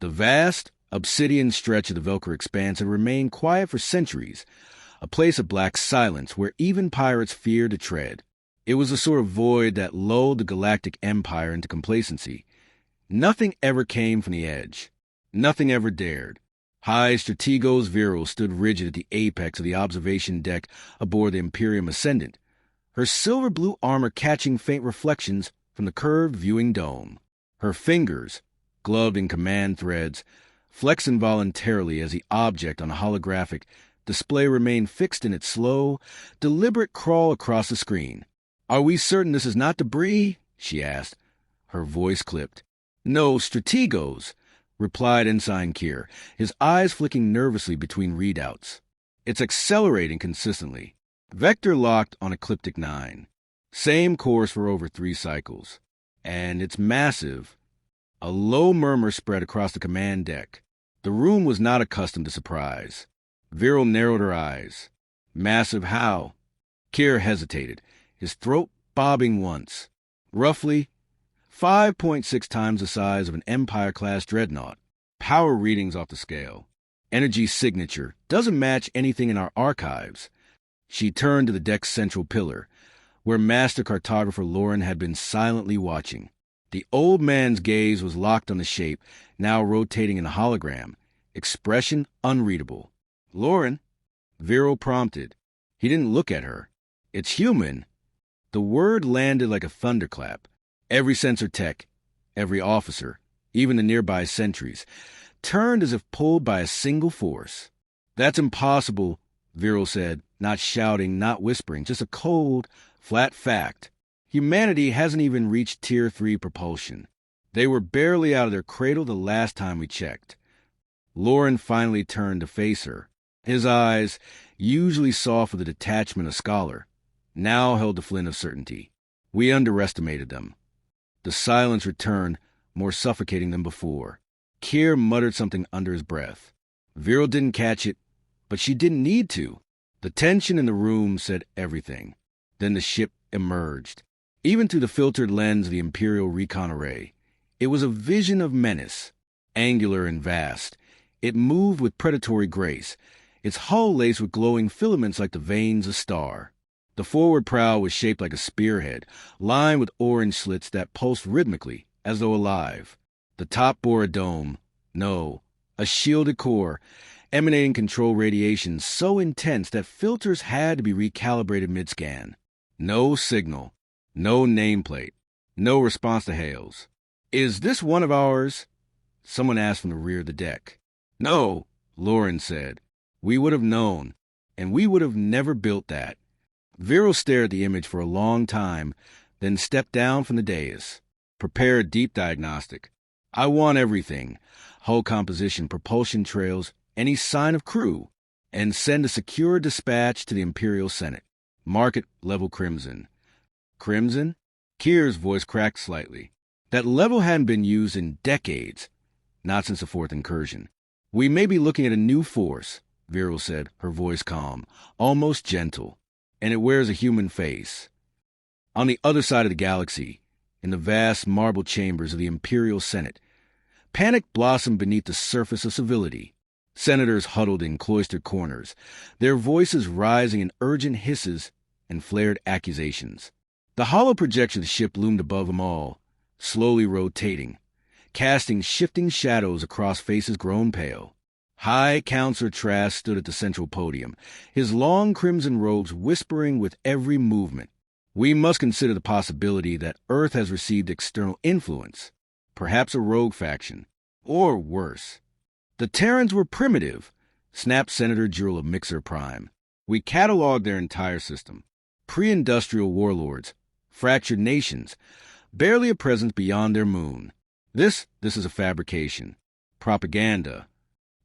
The vast, obsidian stretch of the Velcro expanse had remained quiet for centuries, a place of black silence where even pirates feared to tread. It was a sort of void that lulled the Galactic Empire into complacency. Nothing ever came from the edge. Nothing ever dared. High Strategos Virell stood rigid at the apex of the observation deck aboard the Imperial Ascendant, her silver-blue armor catching faint reflections from the curved viewing dome. Her fingers, gloved in command threads, flexed involuntarily as the object on a holographic display remained fixed in its slow, deliberate crawl across the screen. "Are we certain this is not debris?" she asked. Her voice clipped. "No, Strategos," replied Ensign Kier, his eyes flicking nervously between readouts. "It's accelerating consistently. Vector locked on Ecliptic 9. Same course for over 3 cycles. And it's massive." A low murmur spread across the command deck. The room was not accustomed to surprise. Virell narrowed her eyes. "Massive how?" Kier hesitated, his throat bobbing once. "Roughly 5.6 times the size of an Empire-class dreadnought. Power readings off the scale. Energy signature doesn't match anything in our archives." She turned to the deck's central pillar, where Master Cartographer Loren had been silently watching. The old man's gaze was locked on the shape, now rotating in a hologram, expression unreadable. "Loren?" Virell prompted. He didn't look at her. "It's human." The word landed like a thunderclap. Every sensor tech, every officer, even the nearby sentries, turned as if pulled by a single force. "That's impossible," Virell said, not shouting, not whispering, just a cold, flat fact. Humanity hasn't even reached Tier 3 propulsion. They were barely out of their cradle the last time we checked. Loren finally turned to face her. His eyes, usually soft with the detachment of scholar, now held the flint of certainty. "We underestimated them." The silence returned, more suffocating than before. Kier muttered something under his breath. Virell didn't catch it, but she didn't need to. The tension in the room said everything. Then the ship emerged. Even through the filtered lens of the Imperial recon array, it was a vision of menace. Angular and vast, it moved with predatory grace, its hull laced with glowing filaments like the veins of a star. The forward prow was shaped like a spearhead, lined with orange slits that pulsed rhythmically, as though alive. The top bore a dome. No, a shielded core, emanating control radiation so intense that filters had to be recalibrated mid-scan. No signal. No nameplate. No response to hails. "Is this one of ours?" Someone asked from the rear of the deck. "No," Loren said. "We would have known, and we would have never built that." Virell stared at the image for a long time, then stepped down from the dais. "Prepare a deep diagnostic. I want everything. Hull composition, propulsion trails, any sign of crew. And send a secure dispatch to the Imperial Senate. Mark it level crimson." "Crimson?" Kier's voice cracked slightly. That level hadn't been used in decades, not since the 4th incursion. "We may be looking at a new force," Virell said, her voice calm, almost gentle. "And it wears a human face. On the other side of the galaxy, in the vast marble chambers of the Imperial Senate, panic blossomed beneath the surface of civility. Senators huddled in cloistered corners, their voices rising in urgent hisses and flared accusations. The hollow projection of the ship loomed above them all, slowly rotating, casting shifting shadows across faces grown pale. High Counselor Trask stood at the central podium, his long crimson robes whispering with every movement. "We must consider the possibility that Earth has received external influence, perhaps a rogue faction, or worse." "The Terrans were primitive," snapped Senator Jewell of Mixer Prime. "We cataloged their entire system. Pre-industrial warlords, fractured nations, barely a presence beyond their moon. This is a fabrication. Propaganda.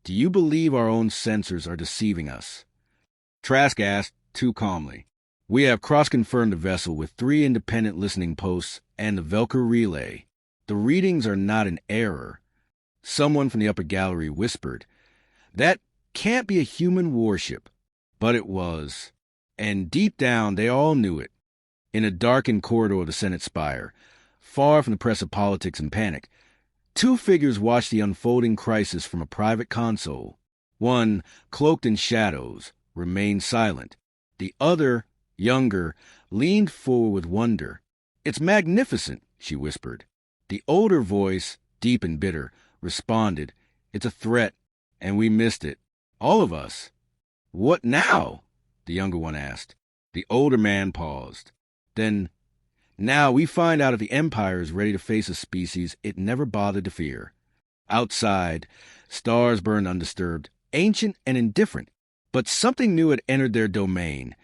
Do you believe our own sensors are deceiving us?" Trask asked, too calmly. "We have cross-confirmed the vessel with 3 independent listening posts and the Velcro relay. The readings are not in error." Someone from the upper gallery whispered, "That can't be a human warship." But it was. And deep down, they all knew it. In a darkened corridor of the Senate spire, far from the press of politics and panic, Two figures watched the unfolding crisis from a private console. One, cloaked in shadows, remained silent. The other, younger, leaned forward with wonder. "It's magnificent," she whispered. The older voice, deep and bitter, responded, "It's a threat, and we missed it. All of us." "What now?" the younger one asked. The older man paused. Then, "Now we find out if the Empire is ready to face a species it never bothered to fear." Outside, stars burned undisturbed, ancient and indifferent. But something new had entered their domain,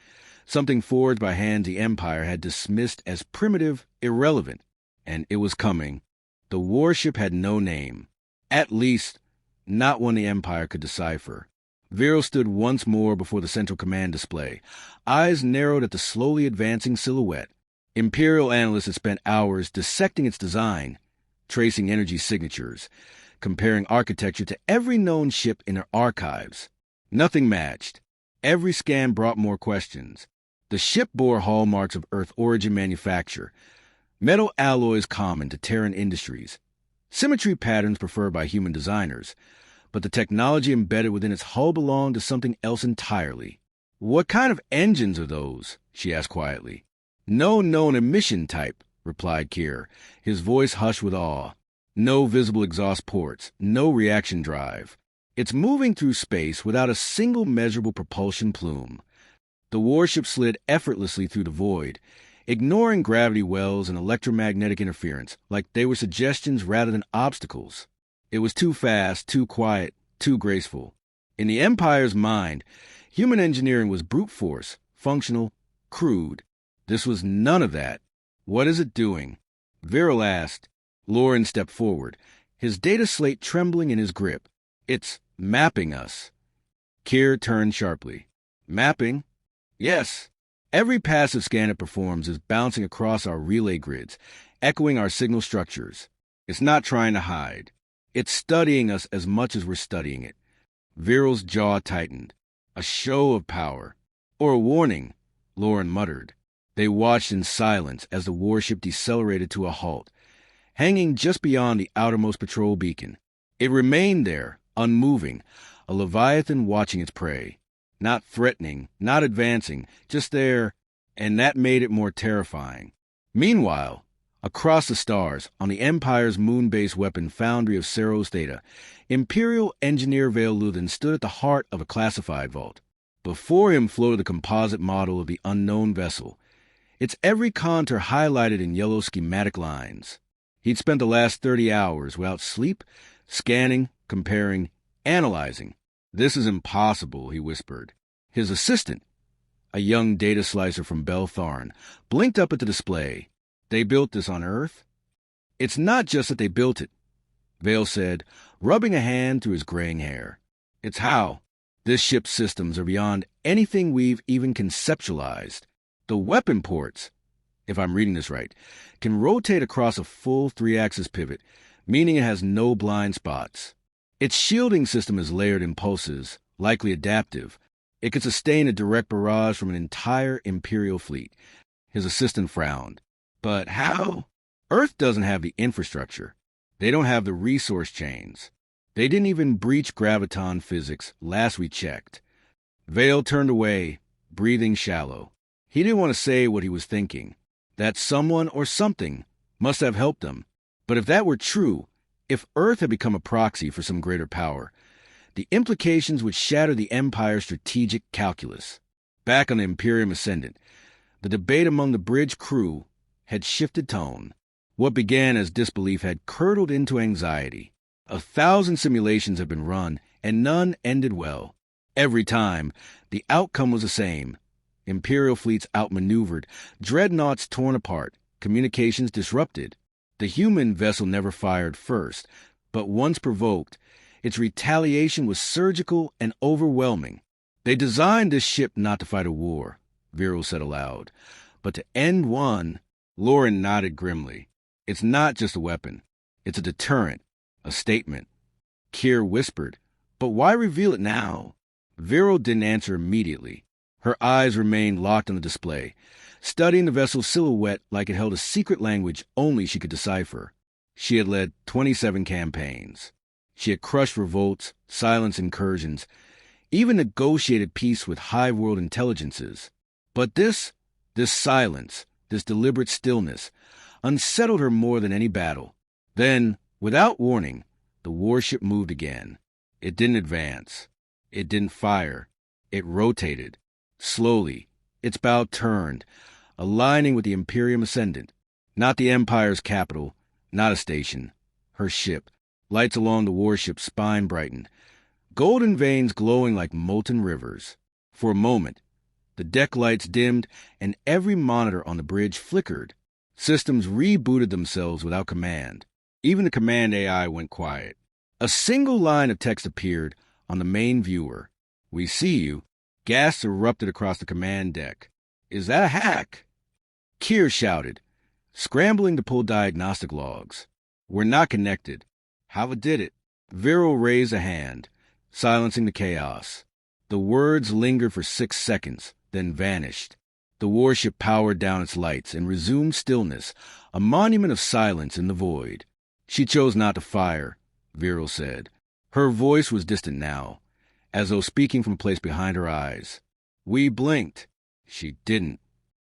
something forged by hands the Empire had dismissed as primitive, irrelevant. And it was coming. The warship had no name. At least, not one the Empire could decipher. Virell stood once more before the central command display, eyes narrowed at the slowly advancing silhouette. Imperial analysts had spent hours dissecting its design, tracing energy signatures, comparing architecture to every known ship in their archives. Nothing matched. Every scan brought more questions. The ship bore hallmarks of Earth origin manufacture, metal alloys common to Terran industries, symmetry patterns preferred by human designers, but the technology embedded within its hull belonged to something else entirely. "What kind of engines are those?" she asked quietly. "No known emission type," replied Kier, his voice hushed with awe. "No visible exhaust ports, no reaction drive. It's moving through space without a single measurable propulsion plume." The warship slid effortlessly through the void, ignoring gravity wells and electromagnetic interference like they were suggestions rather than obstacles. It was too fast, too quiet, too graceful. In the Empire's mind, human engineering was brute force, functional, crude. This was none of that. "What is it doing?" Virell asked. Loren stepped forward, his data slate trembling in his grip. "It's mapping us." Kier turned sharply. "Mapping?" "Yes. Every passive scan it performs is bouncing across our relay grids, echoing our signal structures. It's not trying to hide. It's studying us as much as we're studying it." Virell's jaw tightened. "A show of power. Or a warning," Loren muttered. They watched in silence as the warship decelerated to a halt, hanging just beyond the outermost patrol beacon. It remained there, unmoving, a leviathan watching its prey. Not threatening, not advancing, just there, and that made it more terrifying. Meanwhile, across the stars, on the Empire's moon-based weapon foundry of Ceros Theta, Imperial engineer Vale Luthen stood at the heart of a classified vault. Before him floated the composite model of the unknown vessel, its every contour highlighted in yellow schematic lines. He'd spent the last 30 hours without sleep, scanning, comparing, analyzing. "This is impossible," he whispered. His assistant, a young data slicer from Beltharn, blinked up at the display. "They built this on Earth?" "It's not just that they built it," Vale said, rubbing a hand through his graying hair. "It's how. This ship's systems are beyond anything we've even conceptualized. The weapon ports, if I'm reading this right, can rotate across a full 3-axis pivot, meaning it has no blind spots. Its shielding system is layered in pulses, likely adaptive. It could sustain a direct barrage from an entire Imperial fleet." His assistant frowned. "But how?" "Earth doesn't have the infrastructure. They don't have the resource chains. They didn't even breach graviton physics last we checked." Vale turned away, breathing shallow. He didn't want to say what he was thinking. That someone or something must have helped them. But if that were true, if Earth had become a proxy for some greater power, the implications would shatter the Empire's strategic calculus. Back on the Imperium Ascendant, the debate among the bridge crew had shifted tone. What began as disbelief had curdled into anxiety. 1,000 simulations had been run, and none ended well. Every time, the outcome was the same. Imperial fleets outmaneuvered, dreadnoughts torn apart, communications disrupted. The human vessel never fired first, but once provoked, its retaliation was surgical and overwhelming. "They designed this ship not to fight a war," Virell said aloud, "but to end one." Loren nodded grimly. "It's not just a weapon. It's a deterrent, a statement." Kier whispered, "But why reveal it now?" Virell didn't answer immediately. Her eyes remained locked on the display, studying the vessel's silhouette like it held a secret language only she could decipher. She had led 27 campaigns. She had crushed revolts, silenced incursions, even negotiated peace with high-world intelligences. But this silence, this deliberate stillness, unsettled her more than any battle. Then, without warning, the warship moved again. It didn't advance. It didn't fire. It rotated. Slowly, its bow turned, aligning with the Imperium Ascendant. Not the Empire's capital, not a station. Her ship. Lights along the warship's spine brightened, golden veins glowing like molten rivers. For a moment, the deck lights dimmed and every monitor on the bridge flickered. Systems rebooted themselves without command. Even the command AI went quiet. A single line of text appeared on the main viewer. "We see you." Gasps erupted across the command deck. "Is that a hack?" Kier shouted, scrambling to pull diagnostic logs. "We're not connected." "Hava did it." Virell raised a hand, silencing the chaos. The words lingered for 6 seconds, then vanished. The warship powered down its lights and resumed stillness, a monument of silence in the void. "She chose not to fire," Virell said. Her voice was distant now, as though speaking from a place behind her eyes. "We blinked." "She didn't."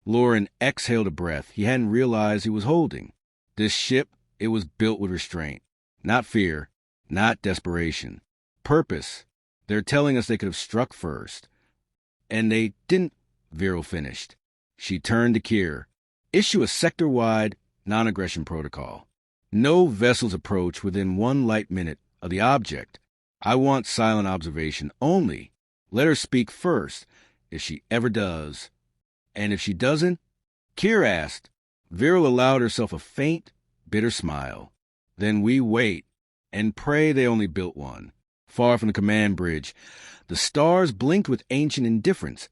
Loren exhaled a breath he hadn't realized he was holding. This ship, it was built with restraint. Not fear, not desperation. Purpose. They're telling us they could have struck first. And they didn't, Virell finished. She turned to Kier. "Issue a sector-wide non-aggression protocol. No vessels approach within 1 light minute of the object. I want silent observation only. Let her speak first, if she ever does. And if she doesn't?" Kier asked. Virell allowed herself a faint, bitter smile. "Then we wait, and pray they only built one." Far from the command bridge, the stars blinked with ancient indifference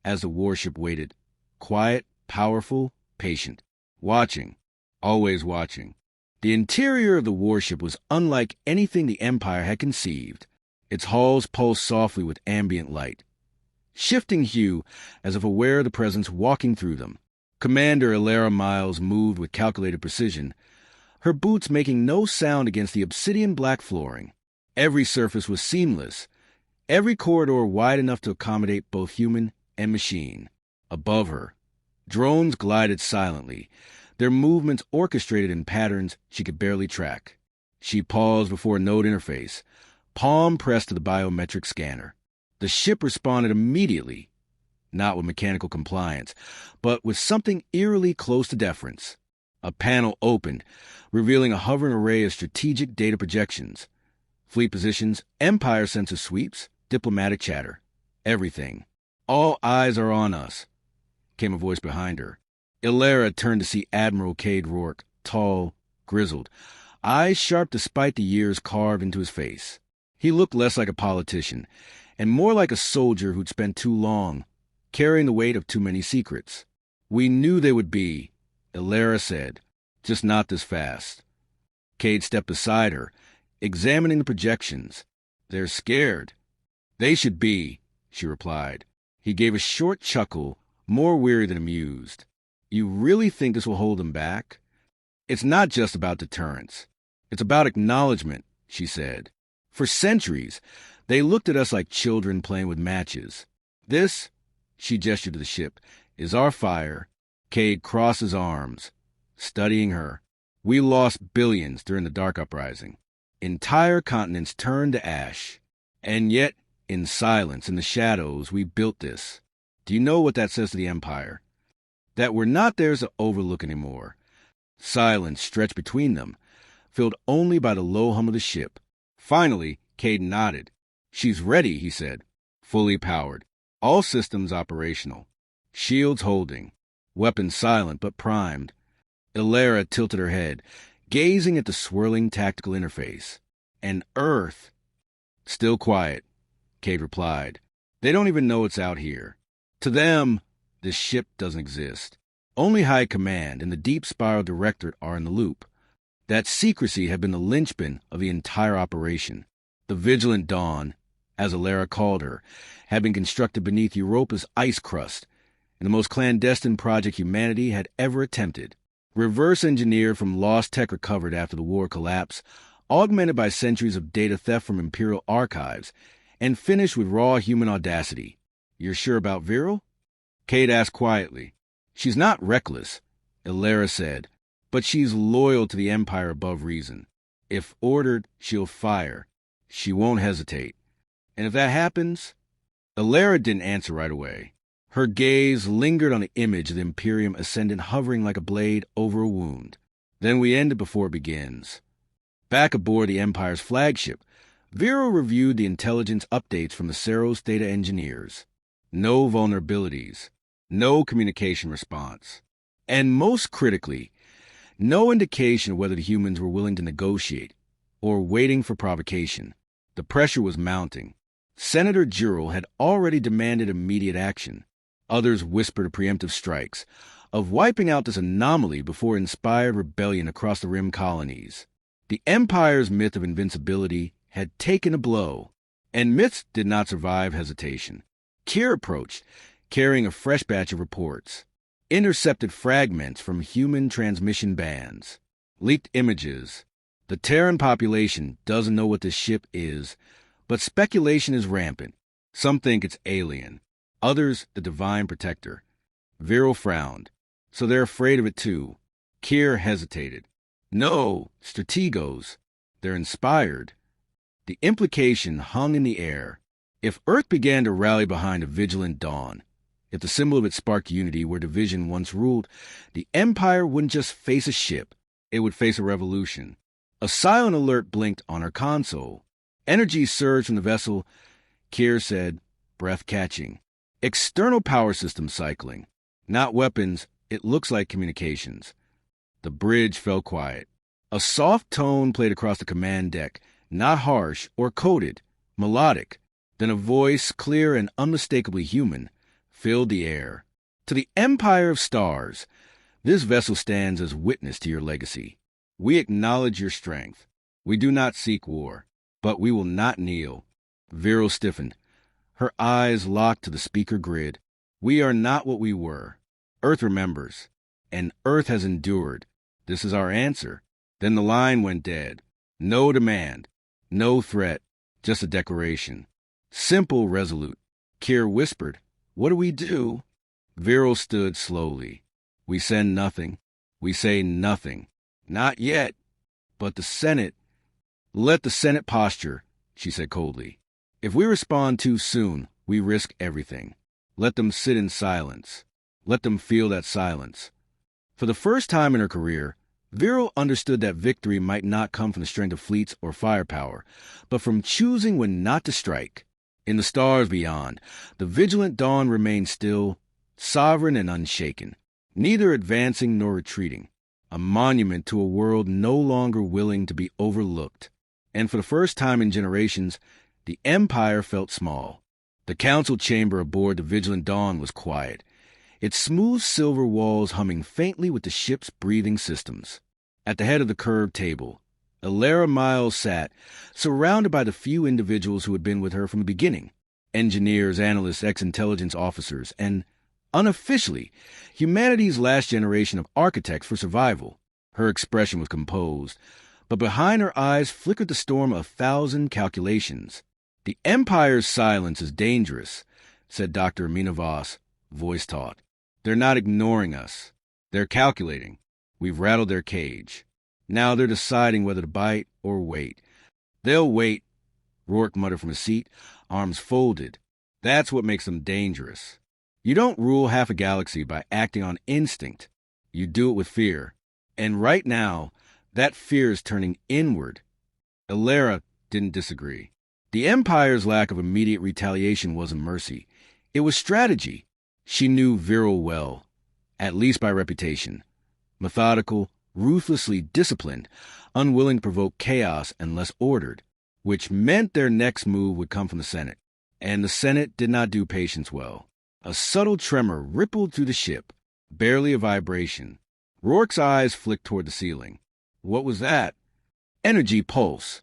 as the warship waited. Quiet, powerful, patient. Watching. Always watching. The interior of the warship was unlike anything the Empire had conceived. Its hulls pulsed softly with ambient light, shifting hue as if aware of the presence walking through them. Commander Elara Myles moved with calculated precision, her boots making no sound against the obsidian-black flooring. Every surface was seamless, every corridor wide enough to accommodate both human and machine. Above her, drones glided silently, their movements orchestrated in patterns she could barely track. She paused before a node interface, palm pressed to the biometric scanner. The ship responded immediately, not with mechanical compliance, but with something eerily close to deference. A panel opened, revealing a hovering array of strategic data projections. Fleet positions, Empire sensor sweeps, diplomatic chatter. Everything. "All eyes are on us," came a voice behind her. Elara turned to see Admiral Cade Rourke, tall, grizzled, eyes sharp despite the years carved into his face. He looked less like a politician, and more like a soldier who'd spent too long, carrying the weight of too many secrets. "We knew they would be," Elara said, "just not this fast." Cade stepped beside her, examining the projections. "They're scared." "They should be," she replied. He gave a short chuckle, more weary than amused. "You really think this will hold them back?" "It's not just about deterrence. It's about acknowledgement," she said. "For centuries, they looked at us like children playing with matches. This," she gestured to the ship, "is our fire." Cade crossed his arms, studying her. "We lost billions during the Dark Uprising. Entire continents turned to ash. And yet, in silence, in the shadows, we built this. Do you know what that says to the Empire? That we're not theirs to overlook anymore." Silence stretched between them, filled only by the low hum of the ship. Finally, Cade nodded. "She's ready," he said. "Fully powered. All systems operational. Shields holding. Weapons silent but primed." Elara tilted her head, gazing at the swirling tactical interface. "And Earth." "Still quiet," Cade replied. "They don't even know it's out here. To them, this ship doesn't exist. Only High Command and the Deep Spiral Directorate are in the loop. That secrecy had been the linchpin of the entire operation. The Vigilant Dawn, as Elara called her, had been constructed beneath Europa's ice crust, in the most clandestine project humanity had ever attempted. Reverse engineered from lost tech recovered after the war collapse, augmented by centuries of data theft from Imperial archives, and finished with raw human audacity. You're sure about Viril? Kate asked quietly. She's not reckless, Elara said, but she's loyal to the Empire above reason. If ordered, she'll fire. She won't hesitate. And if that happens... Elara didn't answer right away. Her gaze lingered on the image of the Imperium Ascendant hovering like a blade over a wound. Then we ended before it begins. Back aboard the Empire's flagship, Viril reviewed the intelligence updates from the Ceros data engineers. No vulnerabilities, no communication response, and most critically, no indication of whether the humans were willing to negotiate or waiting for provocation. The pressure was mounting. Senator Jurel had already demanded immediate action. Others whispered of preemptive strikes, of wiping out this anomaly before inspired rebellion across the Rim colonies. The Empire's myth of invincibility had taken a blow, and myths did not survive hesitation. Kier approached, carrying a fresh batch of reports. Intercepted fragments from human transmission bands. Leaked images. The Terran population doesn't know what this ship is, but speculation is rampant. Some think it's alien. Others, the divine protector. Viril frowned. So they're afraid of it too. Kier hesitated. No, Strategos. They're inspired. The implication hung in the air. If Earth began to rally behind a vigilant dawn, if the symbol of it sparked unity where division once ruled, the Empire wouldn't just face a ship, it would face a revolution. A silent alert blinked on her console. Energy surged from the vessel. Kier said, breath catching. External power system cycling. Not weapons, it looks like communications. The bridge fell quiet. A soft tone played across the command deck, not harsh or coded, melodic. Then a voice, clear and unmistakably human, filled the air. To the Empire of Stars, this vessel stands as witness to your legacy. We acknowledge your strength. We do not seek war, but we will not kneel. Viril stiffened. Her eyes locked to the speaker grid. We are not what we were. Earth remembers, and Earth has endured. This is our answer. Then the line went dead. No demand, no threat, just a declaration. Simple, resolute. Kier whispered, what do we do? Viril stood slowly. We send nothing. We say nothing. Not yet. But the Senate... Let the Senate posture, she said coldly. If we respond too soon, we risk everything. Let them sit in silence. Let them feel that silence. For the first time in her career, Viril understood that victory might not come from the strength of fleets or firepower, but from choosing when not to strike. In the stars beyond, the vigilant dawn remained still, sovereign and unshaken, neither advancing nor retreating, a monument to a world no longer willing to be overlooked. And for the first time in generations, the Empire felt small. The council chamber aboard the Vigilant Dawn was quiet, its smooth silver walls humming faintly with the ship's breathing systems. At the head of the curved table, Elara Myles sat, surrounded by the few individuals who had been with her from the beginning, engineers, analysts, ex-intelligence officers, and, unofficially, humanity's last generation of architects for survival. Her expression was composed, but behind her eyes flickered the storm of 1,000 calculations. The Empire's silence is dangerous, said Dr. Amina Voss, voice taut. They're not ignoring us. They're calculating. We've rattled their cage. Now they're deciding whether to bite or wait. They'll wait, Rourke muttered from his seat, arms folded. That's what makes them dangerous. You don't rule half a galaxy by acting on instinct. You do it with fear. And right now, that fear is turning inward. Elara didn't disagree. The Empire's lack of immediate retaliation wasn't mercy. It was strategy. She knew Viril well, at least by reputation. Methodical, ruthlessly disciplined, unwilling to provoke chaos unless ordered, which meant their next move would come from the Senate. And the Senate did not do patience well. A subtle tremor rippled through the ship, barely a vibration. Rourke's eyes flicked toward the ceiling. What was that? Energy pulse,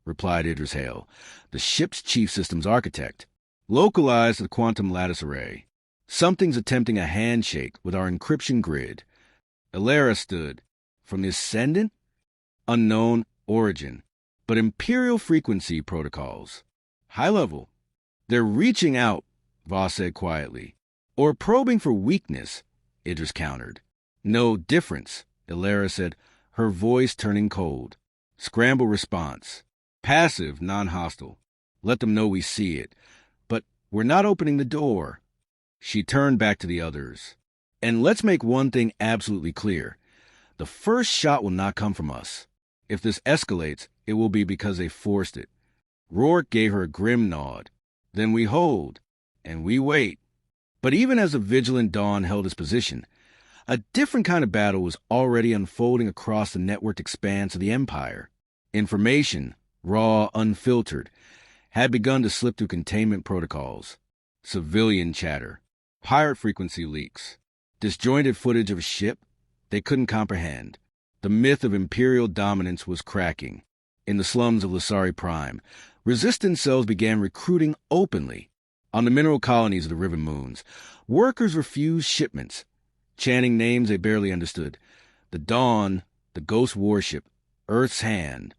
replied Idris Hale, the ship's chief systems architect. Localized to the quantum lattice array. Something's attempting a handshake with our encryption grid. Elara stood, From the Ascendant? Unknown origin, but Imperial frequency protocols. High level. They're reaching out, Voss said quietly. Or probing for weakness, Idris countered. No difference, Elara said, her voice turning cold. Scramble response. Passive, non-hostile. Let them know we see it. But we're not opening the door. She turned back to the others. And let's make one thing absolutely clear. The first shot will not come from us. If this escalates, it will be because they forced it. Rourke gave her a grim nod. Then we hold, and we wait. But even as the vigilant Dawn held its position, a different kind of battle was already unfolding across the networked expanse of the Empire. Information, raw, unfiltered, had begun to slip through containment protocols. Civilian chatter, pirate frequency leaks, disjointed footage of a ship they couldn't comprehend. The myth of Imperial dominance was cracking. In the slums of Lasari Prime, resistance cells began recruiting openly. On the mineral colonies of the Riven Moons, workers refused shipments, chanting names they barely understood. The Dawn, the Ghost Warship, Earth's Hand.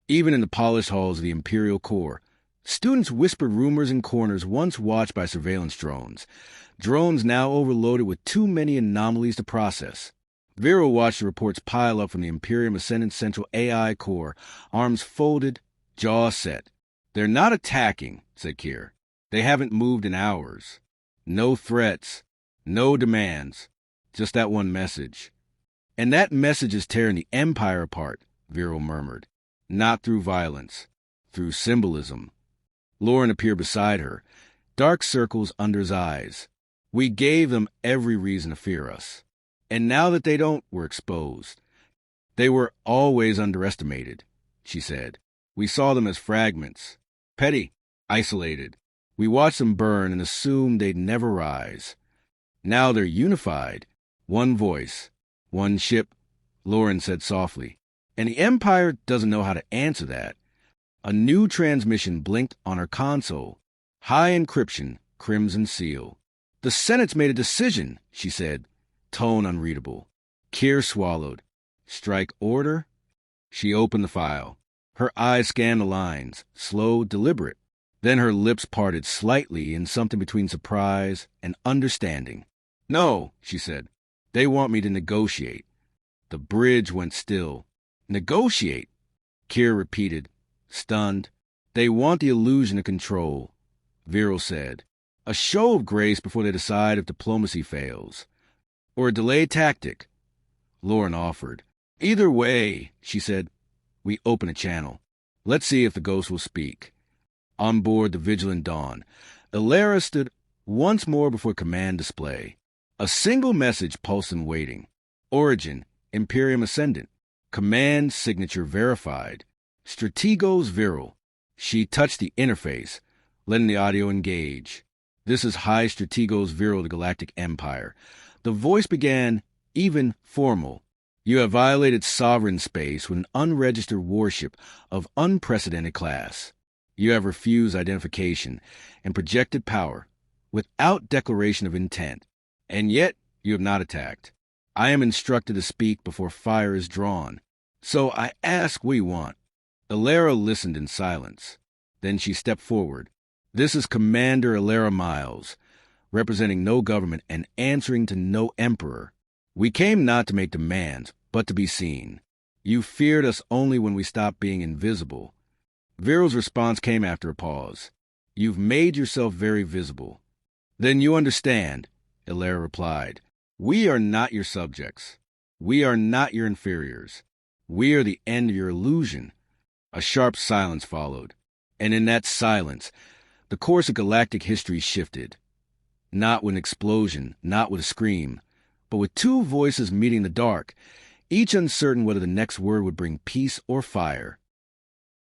Even in the polished halls of the Imperial Core, students whispered rumors in corners once watched by surveillance drones now overloaded with too many anomalies to process. Virell watched the reports pile up from the Imperium Ascendant Central AI Core, arms folded, jaw set. They're not attacking, said Kier. They haven't moved in hours. No threats, no demands, just that one message. And that message is tearing the Empire apart, Virell murmured. Not through violence, through symbolism. Lauren appeared beside her, dark circles under his eyes. We gave them every reason to fear us. And now that they don't, we're exposed. They were always underestimated, she said. We saw them as fragments, petty, isolated. We watched them burn and assumed they'd never rise. Now they're unified. One voice, one ship, Lauren said softly. And the Empire doesn't know how to answer that. A new transmission blinked on her console. High encryption, crimson seal. The Senate's made a decision, she said, tone unreadable. Kier swallowed. Strike order? She opened the file. Her eyes scanned the lines, slow, deliberate. Then her lips parted slightly in something between surprise and understanding. No, she said. They want me to negotiate. The bridge went still. Negotiate? Kier repeated, stunned. They want the illusion of control, Virell said. A show of grace before they decide if diplomacy fails. Or a delay tactic, Lauren offered. Either way, she said, we open a channel. Let's see if the ghost will speak. On board the Vigilant Dawn, Elara stood once more before command display. A single message pulsed in waiting. Origin, Imperium Ascendant. Command signature verified. Strategos Virell. She touched the interface, letting the audio engage. This is High Strategos Virell of the Galactic Empire. The voice began, even formal. You have violated sovereign space with an unregistered warship of unprecedented class. You have refused identification and projected power without declaration of intent. And yet you have not attacked. I am instructed to speak before fire is drawn. So I ask what you want. Elara listened in silence. Then she stepped forward. This is Commander Elara Myles, representing no government and answering to no emperor. We came not to make demands, but to be seen. You feared us only when we stopped being invisible. Virell's response came after a pause. You've made yourself very visible. Then you understand, Elara replied. We are not your subjects. We are not your inferiors. We are the end of your illusion. A sharp silence followed. And in that silence, the course of galactic history shifted. Not with an explosion, not with a scream, but with two voices meeting in the dark, each uncertain whether the next word would bring peace or fire.